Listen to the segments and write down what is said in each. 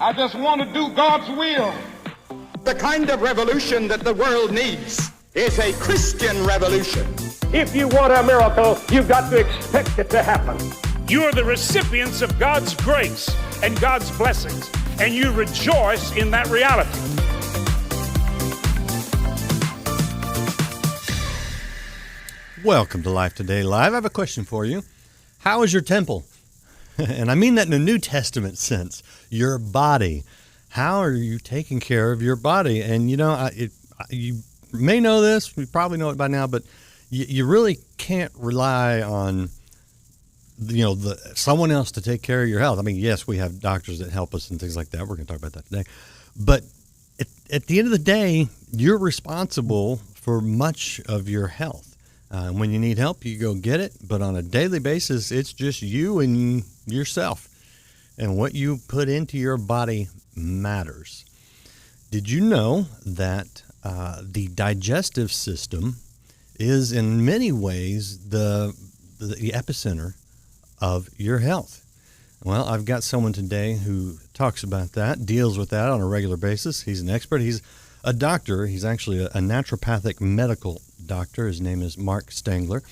I just want to do God's will. The kind of revolution that the world needs is a Christian revolution. If you want a miracle, you've got to expect it to happen. You are the recipients of God's grace and God's blessings, and you rejoice in that reality. Welcome to Life Today Live. I have a question for you. How is your temple? And I mean that in a New Testament sense. Your body. How are you taking care of your body? And you know, you may know this, you probably know it by now, but you really can't rely on, someone else to take care of your health. I mean, yes, we have doctors that help us and things like that. We're going to talk about that today. But at the end of the day, you're responsible for much of your health. When you need help, you go get it. But on a daily basis, it's just you and yourself. And what you put into your body matters. Did you know that the digestive system is in many ways the epicenter of your health? Well, I've got someone today who talks about that, deals with that on a regular basis. He's an expert. He's a doctor. He's actually a naturopathic medical doctor. His name is Mark Stengler,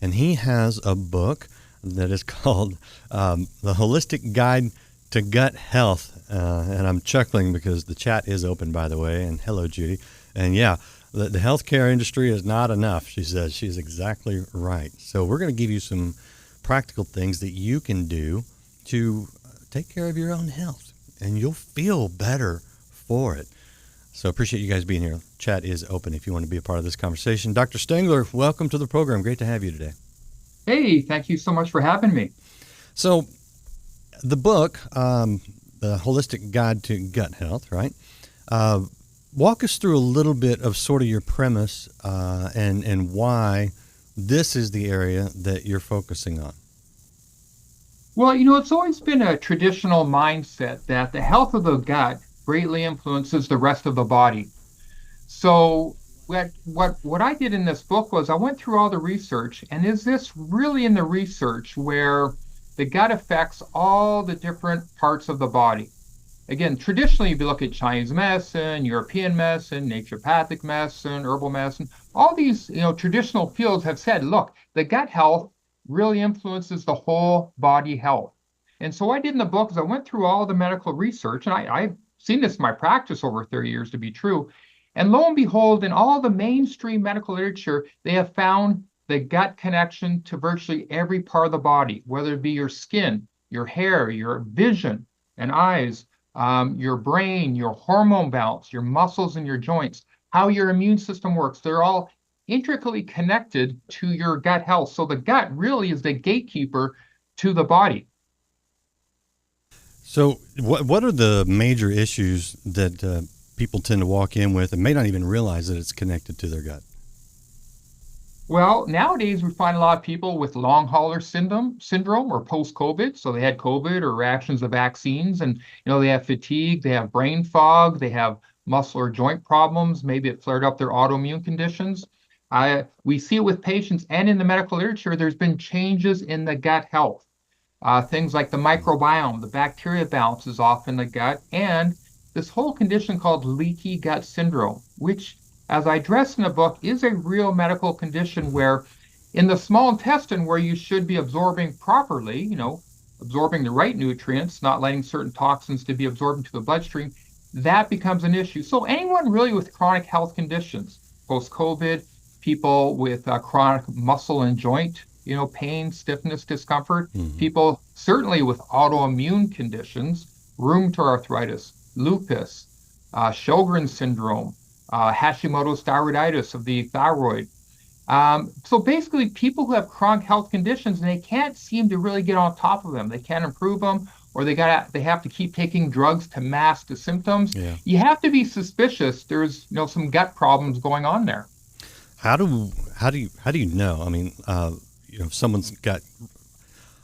and he has a book that is called The Holistic Guide to Gut Health. And I'm chuckling because the chat is open, by the way, and hello, Judy. And yeah, the healthcare industry is not enough, she says. She's exactly right. So we're going to give you some practical things that you can do to take care of your own health, and you'll feel better for it. So appreciate you guys being here. Chat is open if you want to be a part of this conversation. Dr. Stengler, welcome to the program. Great to have you today. Hey, thank you so much for having me. So the book, The Holistic Guide to Gut Health, right? Walk us through a little bit of sort of your premise and why this is the area that you're focusing on. Well, it's always been a traditional mindset that the health of the gut greatly influences the rest of the body. So what I did in this book was I went through all the research, and is this really in the research where the gut affects all the different parts of the body? Again, traditionally, if you look at Chinese medicine, European medicine, naturopathic medicine, herbal medicine, all these traditional fields have said, look, the gut health really influences the whole body health. And so what I did in the book is I went through all the medical research, and I've seen this in my practice over 30 years to be true. And lo and behold, in all the mainstream medical literature, they have found the gut connection to virtually every part of the body, whether it be your skin, your hair, your vision and eyes, your brain, your hormone balance, your muscles and your joints, how your immune system works. They're all intricately connected to your gut health. So the gut really is the gatekeeper to the body. So what are the major issues that people tend to walk in with and may not even realize that it's connected to their gut? Well, nowadays we find a lot of people with long hauler syndrome or post-COVID. So they had COVID or reactions to vaccines, and they have fatigue, they have brain fog, they have muscle or joint problems. Maybe it flared up their autoimmune conditions. We see it with patients, and in the medical literature, there's been changes in the gut health. Things like the microbiome, the bacteria balance is off in the gut, and this whole condition called leaky gut syndrome, which, as I address in the book, is a real medical condition where in the small intestine, where you should be absorbing properly, absorbing the right nutrients, not letting certain toxins to be absorbed into the bloodstream, that becomes an issue. So anyone really with chronic health conditions, post-COVID, people with chronic muscle and joint pain, stiffness, discomfort, people certainly with autoimmune conditions, rheumatoid arthritis, lupus, Sjogren's syndrome, Hashimoto's thyroiditis of the thyroid. So basically, people who have chronic health conditions, and they can't seem to really get on top of them. They can't improve them, or they have to keep taking drugs to mask the symptoms. Yeah. You have to be suspicious. There's some gut problems going on there. How do you know? I mean, if someone's got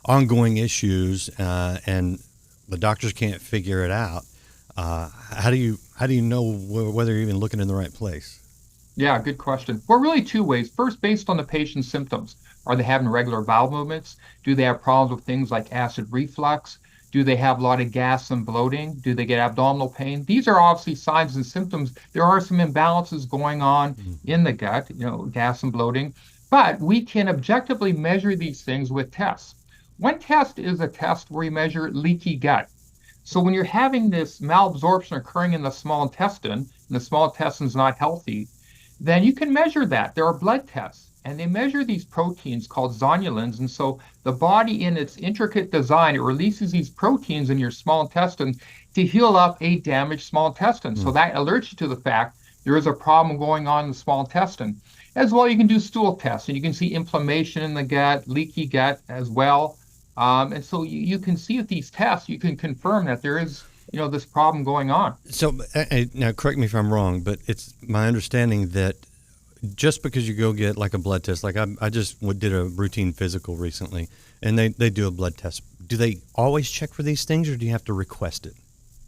ongoing issues and the doctors can't figure it out, how do you know whether you're even looking in the right place? Yeah, good question. Well, really two ways. First, based on the patient's symptoms. Are they having regular bowel movements? Do they have problems with things like acid reflux? Do Do they have a lot of gas and bloating? Do they get abdominal pain? These are obviously signs and symptoms. There are some imbalances going on in the gut, gas and bloating, but we can objectively measure these things with tests. One test is a test where you measure leaky gut. So when you're having this malabsorption occurring in the small intestine, and the small intestine is not healthy, then you can measure that. There are blood tests. And they measure these proteins called zonulins. And so the body, in its intricate design, it releases these proteins in your small intestine to heal up a damaged small intestine. So that alerts you to the fact there is a problem going on in the small intestine. As well, you can do stool tests, and you can see inflammation in the gut, leaky gut as well. And so you can see with these tests, you can confirm that there is this problem going on. So now, correct me if I'm wrong, but it's my understanding that just because you go get like a blood test, like I just did a routine physical recently, and they do a blood test. Do they always check for these things, or do you have to request it?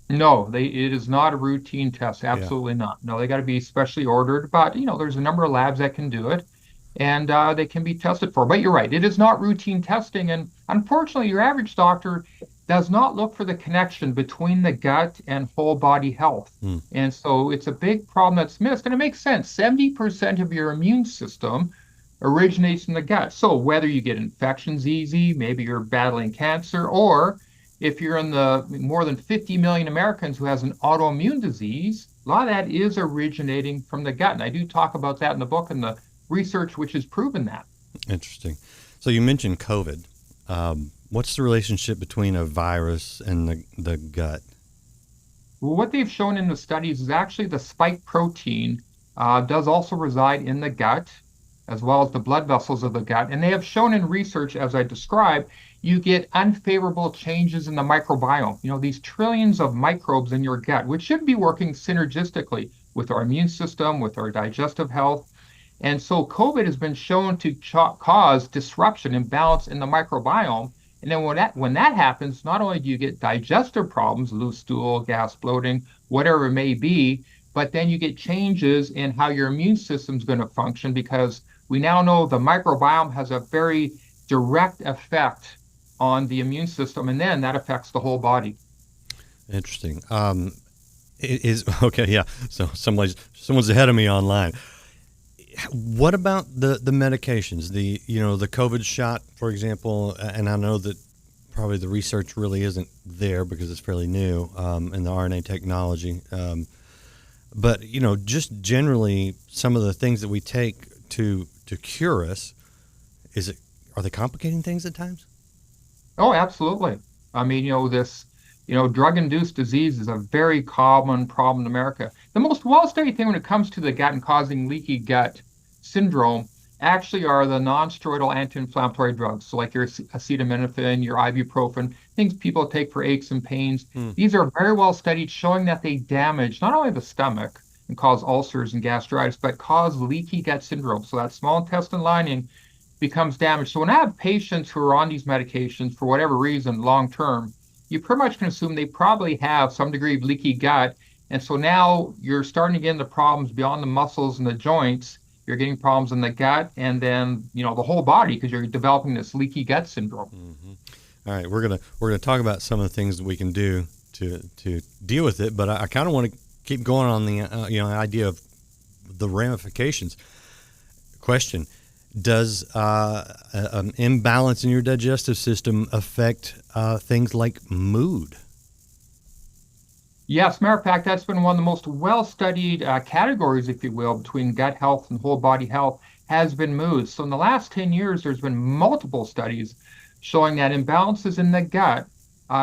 No, it is not a routine test. Absolutely not. No, they got to be specially ordered. But there's a number of labs that can do it, and they can be tested for. But you're right, it is not routine testing, and unfortunately, your average doctor does not look for the connection between the gut and whole body health. And so it's a big problem that's missed. And it makes sense. 70% of your immune system originates in the gut. So whether you get infections easy, maybe you're battling cancer, or if you're in the more than 50 million Americans who has an autoimmune disease, a lot of that is originating from the gut. And I do talk about that in the book and the research which has proven that. Interesting. So you mentioned COVID. What's the relationship between a virus and the gut? Well, what they've shown in the studies is actually the spike protein does also reside in the gut, as well as the blood vessels of the gut. And they have shown in research, as I described, you get unfavorable changes in the microbiome. These trillions of microbes in your gut, which should be working synergistically with our immune system, with our digestive health. And so COVID has been shown to cause disruption, imbalance in the microbiome. And then when that happens, not only do you get digestive problems, loose stool, gas, bloating, whatever it may be, but then you get changes in how your immune system is going to function, because we now know the microbiome has a very direct effect on the immune system, and then that affects the whole body. Interesting. Okay, yeah. So someone's ahead of me online. What about the medications, the COVID shot, for example? And I know that probably the research really isn't there because it's fairly new in the RNA technology. But just generally, some of the things that we take to cure us, are they complicating things at times? Oh, absolutely. I mean, this drug-induced disease is a very common problem in America. The most well-studied thing when it comes to the gut and causing leaky gut syndrome actually are the non-steroidal anti-inflammatory drugs. So like your acetaminophen, your ibuprofen, things people take for aches and pains. These are very well studied, showing that they damage not only the stomach and cause ulcers and gastritis, but cause leaky gut syndrome. So that small intestine lining becomes damaged. So when I have patients who are on these medications for whatever reason, long-term, you pretty much can assume they probably have some degree of leaky gut. And so now you're starting to get into problems beyond the muscles and the joints. You're getting problems in the gut and then, the whole body, because you're developing this leaky gut syndrome. Mm-hmm. All right, we're gonna talk about some of the things that we can do to deal with it, but I kind of want to keep going on the idea of the ramifications. Question: does an imbalance in your digestive system affect things like mood? Yes, matter of fact, that's been one of the most well-studied categories, if you will, between gut health and whole body health, has been mood. So in the last 10 years, there's been multiple studies showing that imbalances in the gut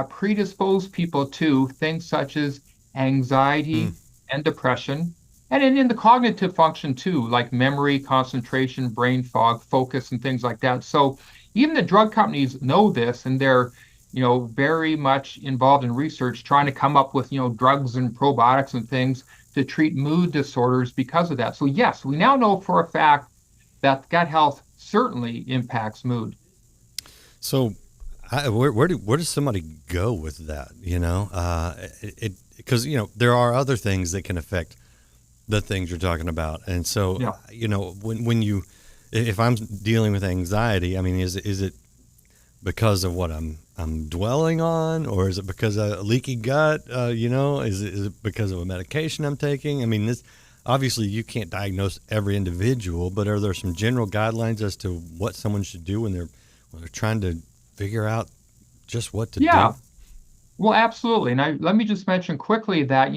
predispose people to things such as anxiety and depression, and in the cognitive function too, like memory, concentration, brain fog, focus, and things like that. So even the drug companies know this, and they're very much involved in research, trying to come up with, drugs and probiotics and things to treat mood disorders because of that. So yes, we now know for a fact that gut health certainly impacts mood. So where does somebody go with that? Because there are other things that can affect the things you're talking about. And so, when if I'm dealing with anxiety, I mean, is it because of what I'm dwelling on, or is it because of a leaky gut? Is it because of a medication I'm taking? I mean, this obviously you can't diagnose every individual, but are there some general guidelines as to what someone should do when they're trying to figure out just what to do? Well, absolutely. And let me just mention quickly that,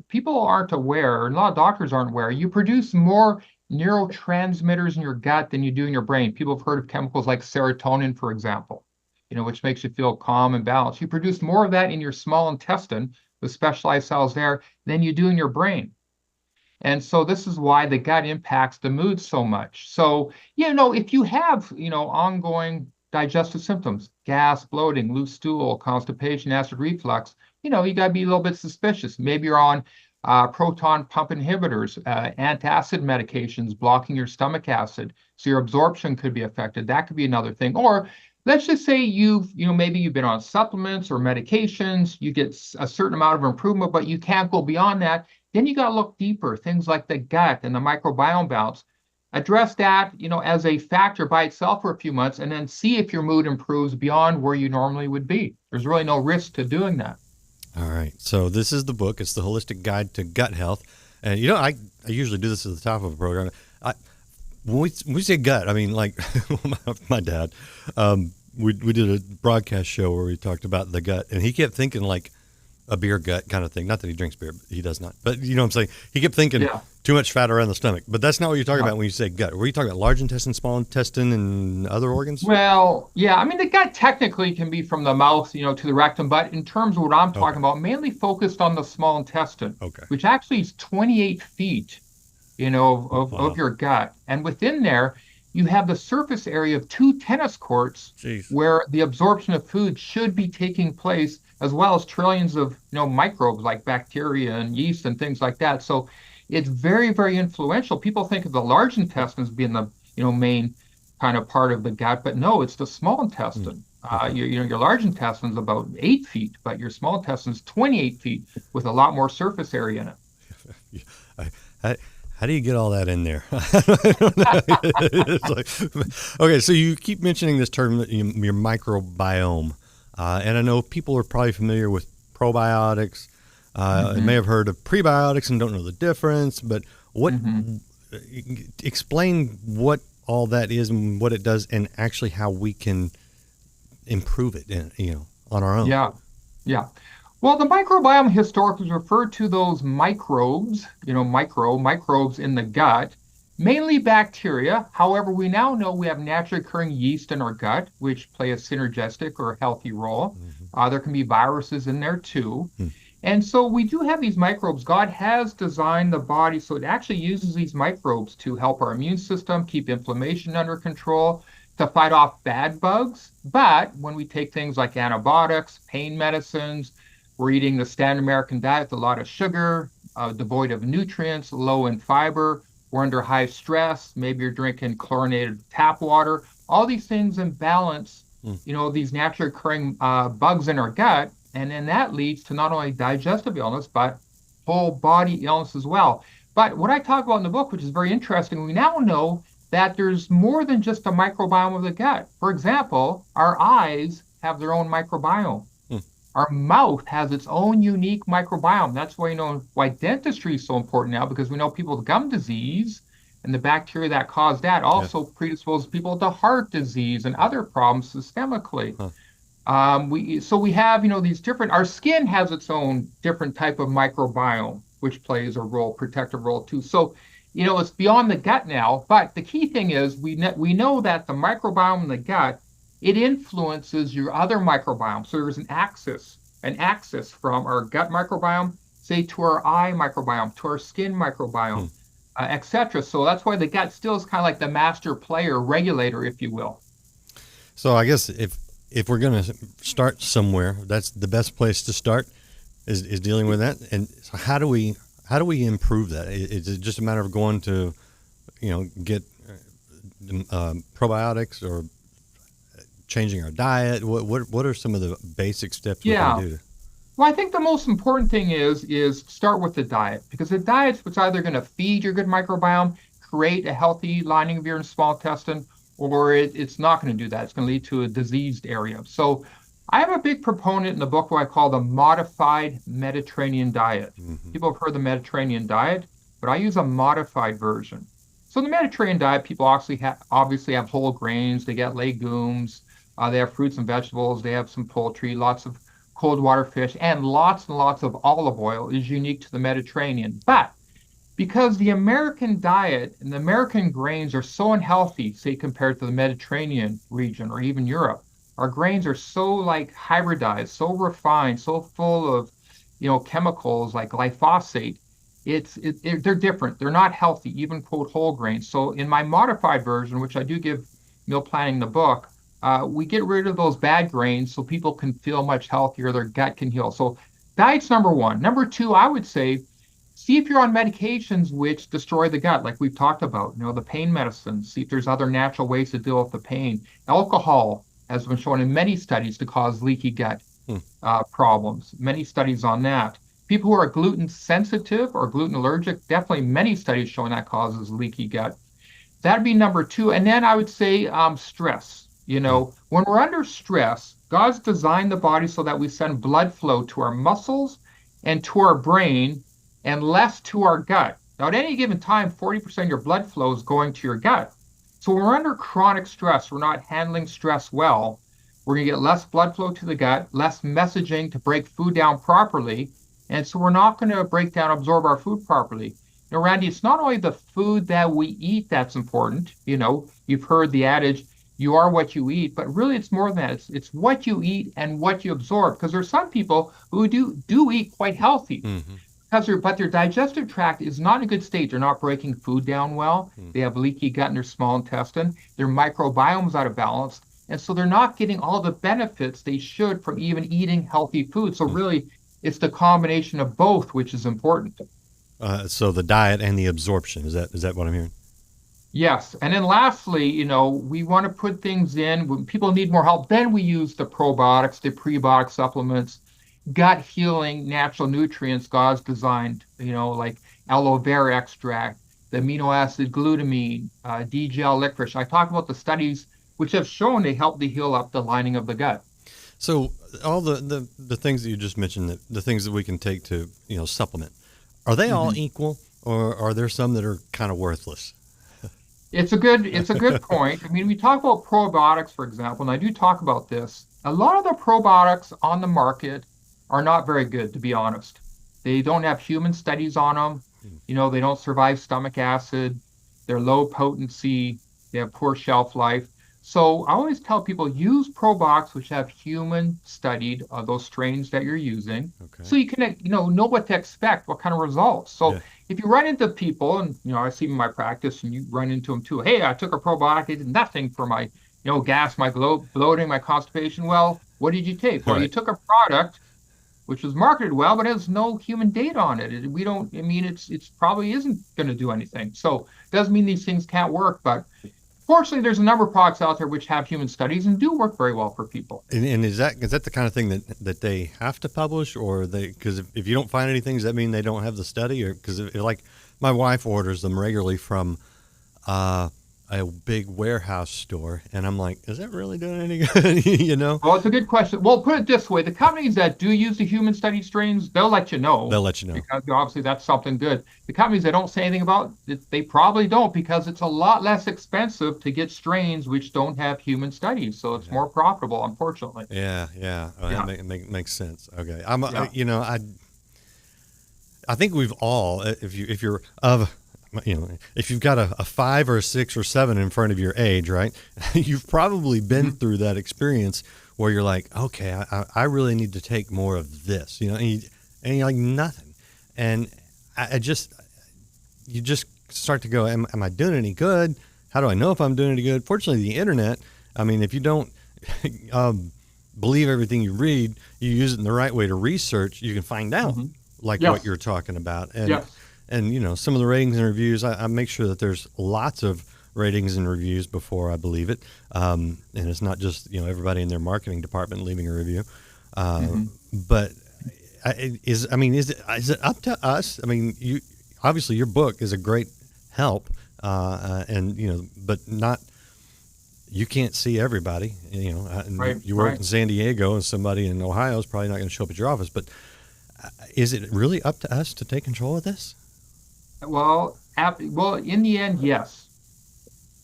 people aren't aware, and a lot of doctors aren't aware, you produce more neurotransmitters in your gut than you do in your brain. People have heard of chemicals like serotonin, for example, which makes you feel calm and balanced. You produce more of that in your small intestine, the specialized cells there, than you do in your brain. And so this is why the gut impacts the mood so much. So, if you have, ongoing digestive symptoms, gas, bloating, loose stool, constipation, acid reflux, you got to be a little bit suspicious. Maybe you're on proton pump inhibitors, antacid medications, blocking your stomach acid. So your absorption could be affected. That could be another thing. Or let's just say maybe you've been on supplements or medications, you get a certain amount of improvement, but you can't go beyond that. Then you got to look deeper, things like the gut and the microbiome balance. Address that, as a factor by itself for a few months, and then see if your mood improves beyond where you normally would be. There's really no risk to doing that. All right. So this is the book. It's the Holistic Guide to Gut Health. And, I usually do this at the top of a program. When we say gut, I mean, like my dad, we did a broadcast show where we talked about the gut, and he kept thinking like a beer gut kind of thing. Not that he drinks beer, but he does not. But you know what I'm saying? He kept thinking too much fat around the stomach. But that's not what you're talking about when you say gut. Were you talking about large intestine, small intestine, and other organs? Well, yeah. I mean, the gut technically can be from the mouth, to the rectum. But in terms of what I'm talking about, mainly focused on the small intestine, which actually is 28 feet, of your gut. And within there, you have the surface area of 2 tennis courts where the absorption of food should be taking place, as well as trillions of microbes like bacteria and yeast and things like that. So it's very, very influential. People think of the large intestine as being the main kind of part of the gut, but no, it's the small intestine. Your large intestine is about 8 feet, but your small intestine is 28 feet with a lot more surface area in it. How do you get all that in there? Okay, so you keep mentioning this term, your microbiome. And I know people are probably familiar with probiotics. May have heard of prebiotics and don't know the difference. But explain what all that is and what it does, and actually how we can improve it, on our own. Yeah. Well, the microbiome historically is referred to those microbes, microbes in the gut, mainly bacteria. However, we now know we have naturally occurring yeast in our gut, which play a synergistic or healthy role. There can be viruses in there too. And so we do have these microbes. God has designed the body so it actually uses these microbes to help our immune system, keep inflammation under control, to fight off bad bugs. But when we take things like antibiotics, pain medicines, we're eating the standard American diet with a lot of sugar, devoid of nutrients, low in fiber. We're under high stress. Maybe you're drinking chlorinated tap water. All these things imbalance, these naturally occurring bugs in our gut. And then that leads to not only digestive illness, but whole body illness as well. But what I talk about in the book, which is very interesting, we now know that there's more than just a microbiome of the gut. For example, our eyes have their own microbiome. Our mouth has its own unique microbiome. That's why why dentistry is so important now, because we know people with gum disease and the bacteria that cause that also predispose people to heart disease and other problems systemically. We have these different. Our skin has its own different type of microbiome, which plays a protective role too. So it's beyond the gut now. But the key thing is we know that the microbiome in the gut, it influences your other microbiome. So there's an axis from our gut microbiome, say, to our eye microbiome, to our skin microbiome, etc. So that's why the gut still is kind of like the master player, regulator, if you will. So I guess if we're going to start somewhere, that's the best place to start is dealing with that. And so how do we improve that? Is it just a matter of going to, get probiotics, or changing our diet? What are some of the basic steps we can do? Well, I think the most important thing is start with the diet, because the diet's what's either going to feed your good microbiome, create a healthy lining of your small intestine, or it's not going to do that. It's going to lead to a diseased area. So I am a big proponent in the book what I call the modified Mediterranean diet. People have heard the Mediterranean diet, but I use a modified version. So in the Mediterranean diet, people obviously have whole grains, they get legumes, they have fruits and vegetables, they have some poultry, lots of cold water fish, and lots of olive oil is unique to the Mediterranean. But because the American diet and the American grains are so unhealthy, say compared to the Mediterranean region or even Europe, our grains are so like hybridized, so refined, so full of, chemicals like glyphosate. They're different. They're not healthy, even quote whole grains. So in my modified version, which I do give meal planning in the book, we get rid of those bad grains so people can feel much healthier, their gut can heal. So diet's number one. Number two, I would say, see if you're on medications which destroy the gut, like we've talked about, the pain medicines. See if there's other natural ways to deal with the pain. Alcohol has been shown in many studies to cause leaky gut problems. Many studies on that. People who are gluten sensitive or gluten allergic, definitely many studies showing that causes leaky gut. That'd be number two. And then I would say stress. When we're under stress, God's designed the body so that we send blood flow to our muscles and to our brain and less to our gut. Now, at any given time, 40% of your blood flow is going to your gut. So when we're under chronic stress, we're not handling stress well, we're going to get less blood flow to the gut, less messaging to break food down properly. And so we're not going to break down, absorb our food properly. Randy, it's not only the food that we eat that's important. You've heard the adage, you are what you eat, but really it's more than that. It's what you eat and what you absorb. Because there's some people who do eat quite healthy. But their digestive tract is not in a good state. They're not breaking food down well. They have leaky gut in their small intestine. Their microbiome's out of balance. And so they're not getting all the benefits they should from even eating healthy food. So really, it's the combination of both which is important. So the diet and the absorption, is that what I'm hearing? Yes. And then lastly, we want to put things in when people need more help. Then we use the probiotics, the prebiotic supplements, gut healing, natural nutrients God's designed, like aloe vera extract, the amino acid glutamine, D-gel licorice. I talk about the studies which have shown they help to heal up the lining of the gut. So all the things that you just mentioned, the things that we can take to, supplement, are they all equal, or are there some that are kind of worthless? It's a good point. I mean, we talk about probiotics, for example, and I do talk about this. A lot of the probiotics on the market are not very good, to be honest. They don't have human studies on them. They don't survive stomach acid. They're low potency. They have poor shelf life. So I always tell people use probiotics which have human studied those strains that you're using, so you can know what to expect, what kind of results. So if you run into people, and I see them in my practice, and you run into them too. Hey, I took a probiotic, it did nothing for my gas, my bloating, my constipation. Well, what did you take? Well, you took a product which was marketed well, but has no human data on it. It's probably isn't going to do anything. So it doesn't mean these things can't work, but fortunately, there's a number of products out there which have human studies and do work very well for people. And is that the kind of thing that they have to publish, or because if you don't find anything, does that mean they don't have the study? Or because like my wife orders them regularly from a big warehouse store, and I'm like, is that really doing any good? Well, it's a good question. Well, put it this way: the companies that do use the human study strains, they'll let you know. Because obviously that's something good. The companies that don't say anything about it, they probably don't, because it's a lot less expensive to get strains which don't have human studies, so it's more profitable, unfortunately. That makes sense. Okay, I think we've all, if you're of, if you've got a 5 or a 6 or 7 in front of your age, right, you've probably been through that experience where you're like, okay, I really need to take more of this, and you're like, nothing. And you just start to go, am I doing any good? How do I know if I'm doing any good? Fortunately, the internet, if you don't believe everything you read, you use it in the right way to research, you can find out what you're talking about. And some of the ratings and reviews, I make sure that there's lots of ratings and reviews before I believe it. And it's not just, everybody in their marketing department leaving a review. But is it up to us? Obviously your book is a great help, but not you can't see everybody. You know, and Right, you work right. in San Diego, and somebody in Ohio is probably not going to show up at your office. But is it really up to us to take control of this? Well, in the end, yes.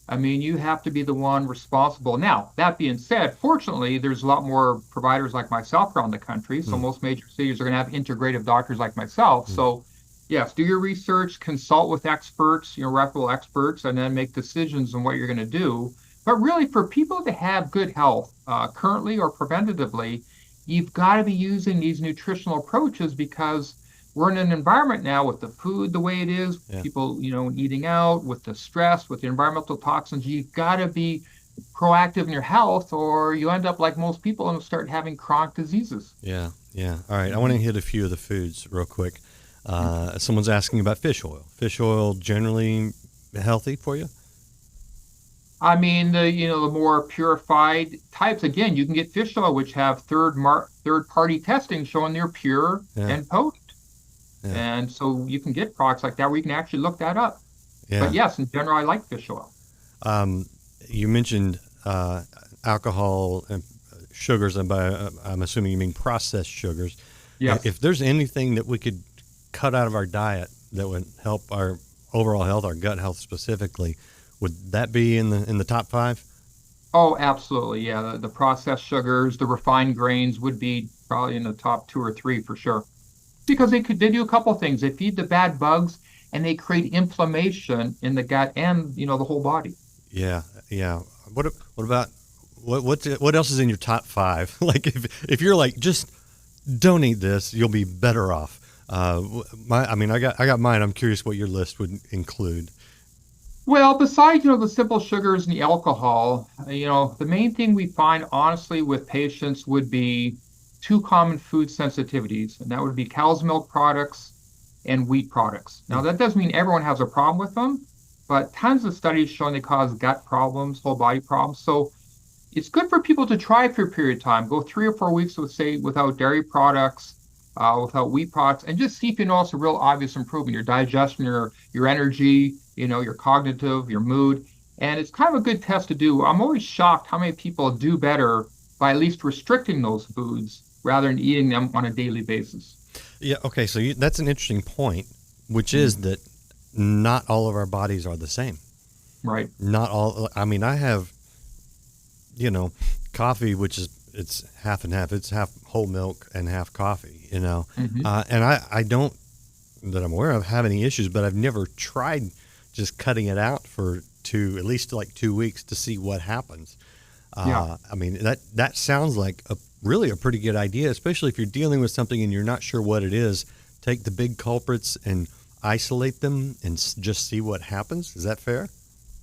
I mean, you have to be the one responsible. Now, that being said, fortunately, there's a lot more providers like myself around the country. So most major cities are going to have integrative doctors like myself. So yes, do your research, consult with experts, reputable experts, and then make decisions on what you're going to do. But really, for people to have good health, currently or preventatively, you've got to be using these nutritional approaches because we're in an environment now with the food the way it is, Yeah. people, eating out, with the stress, with the environmental toxins. You've got to be proactive in your health, or you end up like most people and start having chronic diseases. Yeah, yeah. All right, I want to hit a few of the foods real quick. Someone's asking about fish oil. Fish oil generally healthy for you? I mean, the more purified types. Again, you can get fish oil which have third-party testing showing they're pure and potent. Yeah. And so you can get products like that where you can actually look that up. Yeah. But yes, in general, I like fish oil. You mentioned alcohol and sugars, and I'm assuming you mean processed sugars. Yes. If there's anything that we could cut out of our diet that would help our overall health, our gut health specifically, would that be in the top 5? Oh, absolutely. Yeah. The processed sugars, the refined grains would be probably in the top 2 or 3 for sure. Because they do a couple of things. They feed the bad bugs and they create inflammation in the gut and, the whole body. Yeah. Yeah. What about what else is in your top 5? Like if you're like, just don't eat this, you'll be better off. I got mine. I'm curious what your list would include. Well, besides, the simple sugars and the alcohol, the main thing we find honestly with patients would be 2 common food sensitivities, and that would be cow's milk products and wheat products. Now, that doesn't mean everyone has a problem with them, but tons of studies showing they cause gut problems, whole body problems. So it's good for people to try for a period of time. Go 3 or 4 weeks without dairy products, without wheat products, and just see if you notice a real obvious improvement. Your digestion, your energy, your cognitive, your mood. And it's kind of a good test to do. I'm always shocked how many people do better by at least restricting those foods rather than eating them on a daily basis. Yeah. Okay. So that's an interesting point, which is that not all of our bodies are the same. Right. Not all. I mean, I have, coffee, which it's half and half. It's half whole milk and half coffee. And I don't, that I'm aware of, have any issues, but I've never tried just cutting it out for at least 2 weeks to see what happens. Yeah. I mean, that sounds like really a pretty good idea, especially if you're dealing with something and you're not sure what it is. Take the big culprits and isolate them and just see what happens. Is that fair?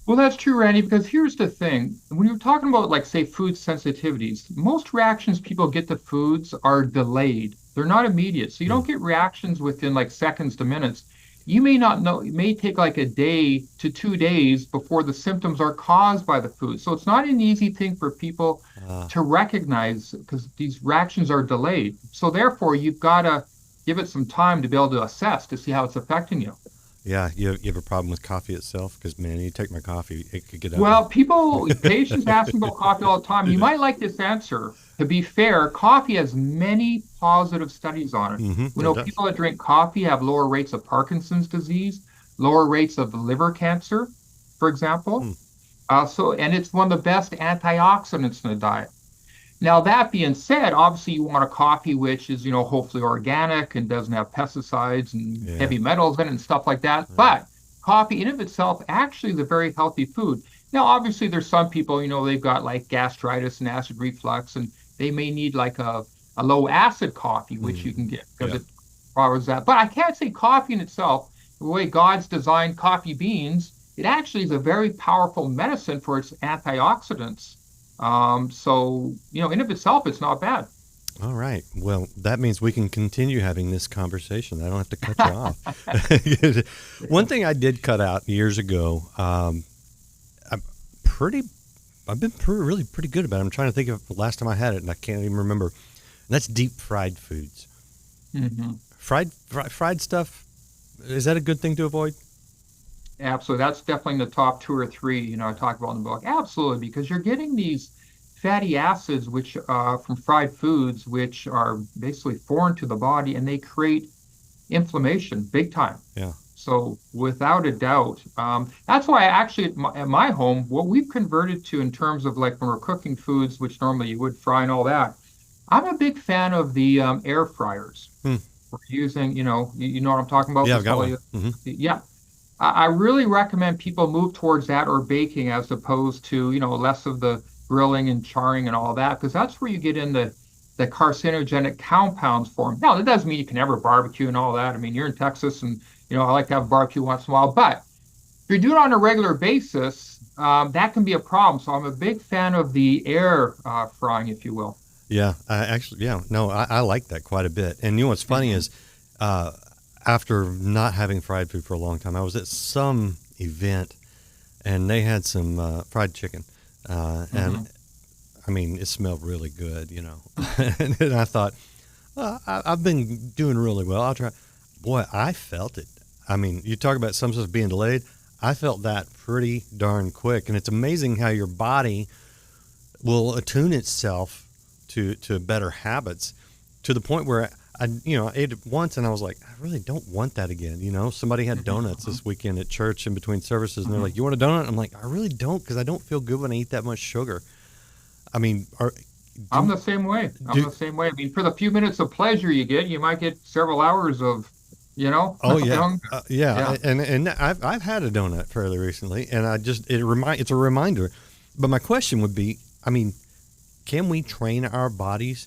Well, that's true, Randy, because here's the thing. When you're talking about, say, food sensitivities, most reactions people get to foods are delayed. They're not immediate. So you don't get reactions within seconds to minutes. You may not know, it may take a day to 2 days before the symptoms are caused by the food. So it's not an easy thing for people to recognize because these reactions are delayed. So therefore, you've got to give it some time to be able to assess to see how it's affecting you. Yeah. You have a problem with coffee itself? Because, man, you take my coffee, it could get out. Well, patients ask me about coffee all the time. You might like this answer. To be fair, coffee has many positive studies on it. We know people that drink coffee have lower rates of Parkinson's disease, lower rates of liver cancer, for example. And it's one of the best antioxidants in the diet. Now, that being said, obviously you want a coffee which is, hopefully organic and doesn't have pesticides and heavy metals in it and stuff like that. But coffee in of itself actually is a very healthy food. Now, obviously there's some people, they've got gastritis and acid reflux, and they may need a low acid coffee, which you can get because it powers that. But I can't say coffee in itself, the way God's designed coffee beans, it actually is a very powerful medicine for its antioxidants. So, in of itself, it's not bad. All right. Well, that means we can continue having this conversation. I don't have to cut you off. One thing I did cut out years ago, I've been really pretty good about it. I'm trying to think of the last time I had it, and I can't even remember. And that's deep fried foods. Mm-hmm. Fried stuff, is that a good thing to avoid? Absolutely. That's definitely in the top two or three, I talk about in the book. Absolutely, because you're getting these fatty acids, which from fried foods, which are basically foreign to the body, and they create inflammation big time. Yeah. So without a doubt, that's why actually at my home, what we've converted to in terms of like when we're cooking foods, which normally you would fry and all that, I'm a big fan of the air fryers. We're using, you know what I'm talking about? Yeah, I've got one. Yeah. I really recommend people move towards that or baking as opposed to, less of the grilling and charring and all that, because that's where you get in the carcinogenic compounds form. Now, that doesn't mean you can never barbecue and all that. I mean, you're in Texas and, I like to have barbecue once in a while, but if you do it on a regular basis, that can be a problem. So I'm a big fan of the air frying, if you will. Yeah, I like that quite a bit. And you know what's funny is after not having fried food for a long time, I was at some event and they had some fried chicken. And I mean, it smelled really good, and I thought, I've been doing really well. I'll try. Boy, I felt it. I mean, you talk about some stuff being delayed. I felt that pretty darn quick. And it's amazing how your body will attune itself to better habits to the point where I ate it once and I was like, I really don't want that again. Somebody had donuts this weekend at church in between services and they're like, you want a donut? I'm like, I really don't, because I don't feel good when I eat that much sugar. I mean, I'm the same way. I mean, for the few minutes of pleasure you get, you might get several hours of, Oh yeah, yeah. And I've had a donut fairly recently, and it's a reminder. But my question would be, I mean, can we train our bodies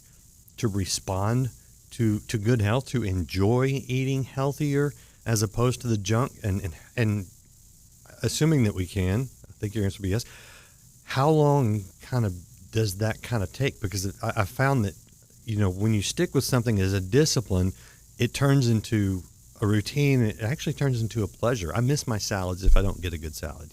to respond to good health, to enjoy eating healthier as opposed to the junk? And assuming that we can, I think your answer would be yes. How long does that take? Because I found that, when you stick with something as a discipline, it turns into a routine. It actually turns into a pleasure. I miss my salads if I don't get a good salad,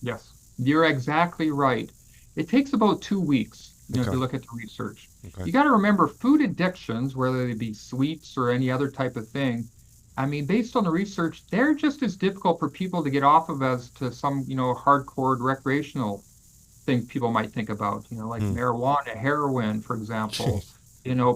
Yes, you're exactly right. It takes about 2 weeks, Okay. to look at the research. Okay. You got to remember food addictions, whether they be sweets or any other type of thing. I mean, based on the research, they're just as difficult for people to get off of as to some, hardcore recreational thing people might think about, like marijuana, heroin, for example,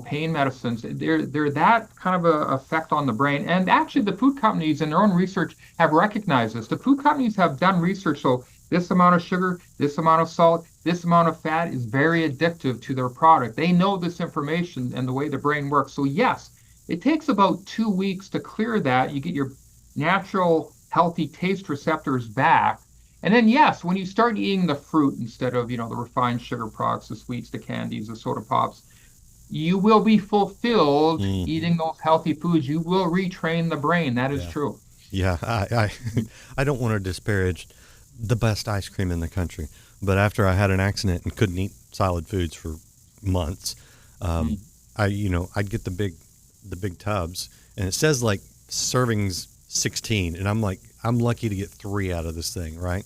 pain medicines. They're that kind of a effect on the brain. And actually, the food companies in their own research have recognized this. The food companies have done research. So this amount of sugar, this amount of salt, this amount of fat is very addictive to their product. They know this information and the way the brain works. So yes, it takes about 2 weeks to clear that. You get your natural, healthy taste receptors back. And then, yes, when you start eating the fruit instead of, the refined sugar products, the sweets, the candies, the soda pops, you will be fulfilled eating those healthy foods. You will retrain the brain. That is true. Yeah, I don't want to disparage the best ice cream in the country, but after I had an accident and couldn't eat solid foods for months, I'd get the big tubs, and it says like servings 16, and I'm like, I'm lucky to get 3 out of this thing, right?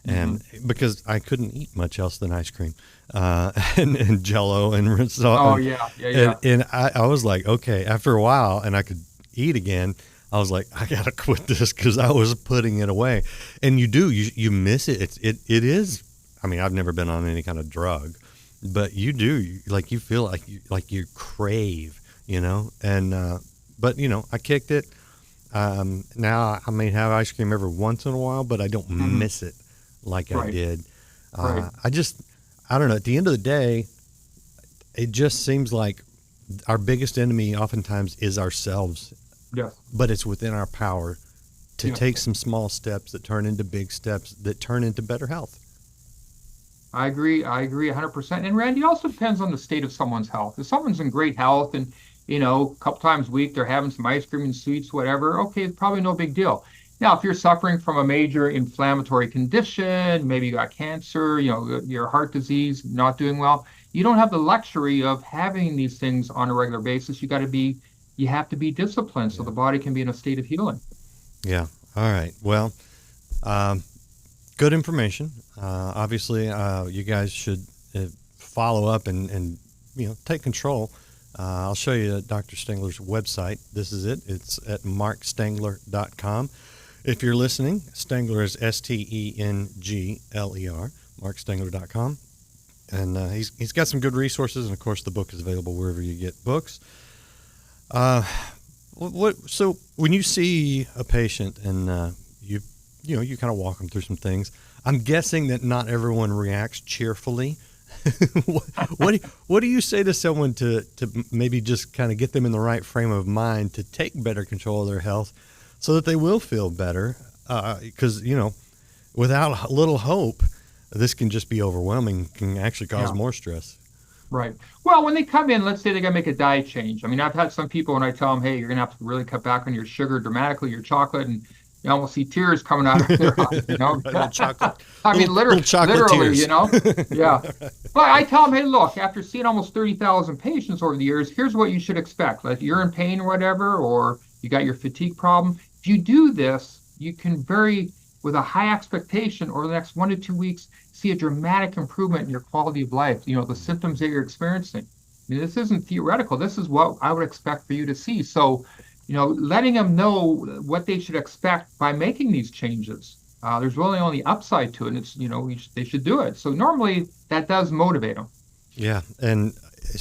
And because I couldn't eat much else than ice cream, and Jell-O and salt. Oh yeah. And I was like, okay, after a while, and I could eat again. I was like, I gotta quit this because I was putting it away. And you miss it. It is. I mean, I've never been on any kind of drug, but you do. You feel like you crave, And but I kicked it. Now I may have ice cream every once in a while, but I don't miss it like I did. Right. I don't know. At the end of the day, it just seems like our biggest enemy oftentimes is ourselves. Yes. But it's within our power to take some small steps that turn into big steps that turn into better health. I agree 100%. And Randy, it also depends on the state of someone's health. If someone's in great health and, a couple times a week, they're having some ice cream and sweets, whatever, okay, it's probably no big deal. Now, if you're suffering from a major inflammatory condition, maybe you got cancer, your heart disease, not doing well, you don't have the luxury of having these things on a regular basis. You have to be disciplined so the body can be in a state of healing. Yeah. All right. Well, good information. Obviously, you guys should follow up and take control. I'll show you Dr. Stengler's website. This is it. It's at markstengler.com. If you're listening, Stengler is Stengler, markstengler.com. And he's got some good resources, and of course the book is available wherever you get books. So when you see a patient and you kind of walk them through some things, I'm guessing that not everyone reacts cheerfully. What do you say to someone to maybe just kind of get them in the right frame of mind to take better control of their health so that they will feel better? Because, without a little hope, this can just be overwhelming, can actually cause more stress. Right. Well, when they come in, let's say they're going to make a diet change. I mean, I've had some people when I tell them, hey, you're going to have to really cut back on your sugar dramatically, your chocolate, and you almost see tears coming out of their eyes, Chocolate. I mean, literally, tears. Yeah. But I tell them, hey, look, after seeing almost 30,000 patients over the years, here's what you should expect. Like you're in pain or whatever, or you got your fatigue problem. If you do this, you can with a high expectation over the next 1 to 2 weeks, see a dramatic improvement in your quality of life, the symptoms that you're experiencing. I mean, this isn't theoretical. This is what I would expect for you to see. So, letting them know what they should expect by making these changes. There's really only upside to it. And it's, they should do it. So normally that does motivate them. Yeah. And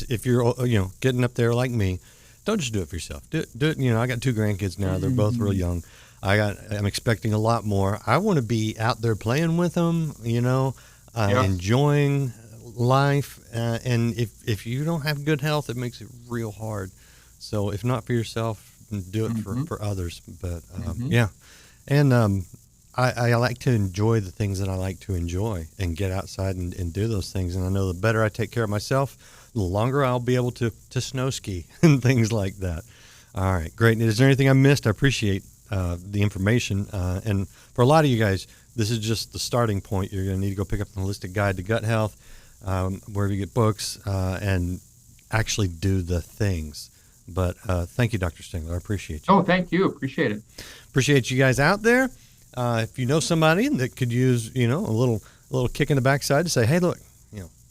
if you're, getting up there like me, don't just do it for yourself. Do it. I got 2 grandkids now. They're both real young. I'm expecting a lot more. I want to be out there playing with them, enjoying life. And if you don't have good health, it makes it real hard. So if not for yourself, do it for others. But yeah. And I like to enjoy the things that I like to enjoy and get outside and do those things. And I know the better I take care of myself, the longer I'll be able to snow ski and things like that. All right, great. Is there anything I missed? I appreciate the information. And for a lot of you guys, this is just the starting point. You're going to need to go pick up the Holistic Guide to Gut Health, wherever you get books, and actually do the things. But thank you, Dr. Stengler. I appreciate you. Oh, thank you. Appreciate it. Appreciate you guys out there. If you know somebody that could use, a little kick in the backside to say, hey, look,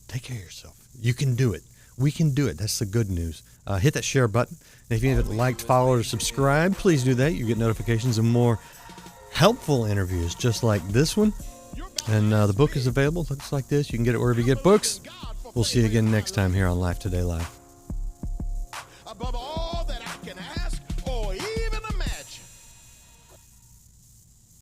take care of yourself. You can do it. We can do it. That's the good news. Hit that share button. And if you haven't liked, followed, or subscribed, please do that. You get notifications of more helpful interviews just like this one. And the book is available. Looks like this. You can get it wherever you get books. We'll see you again next time here on Life Today Live. Above all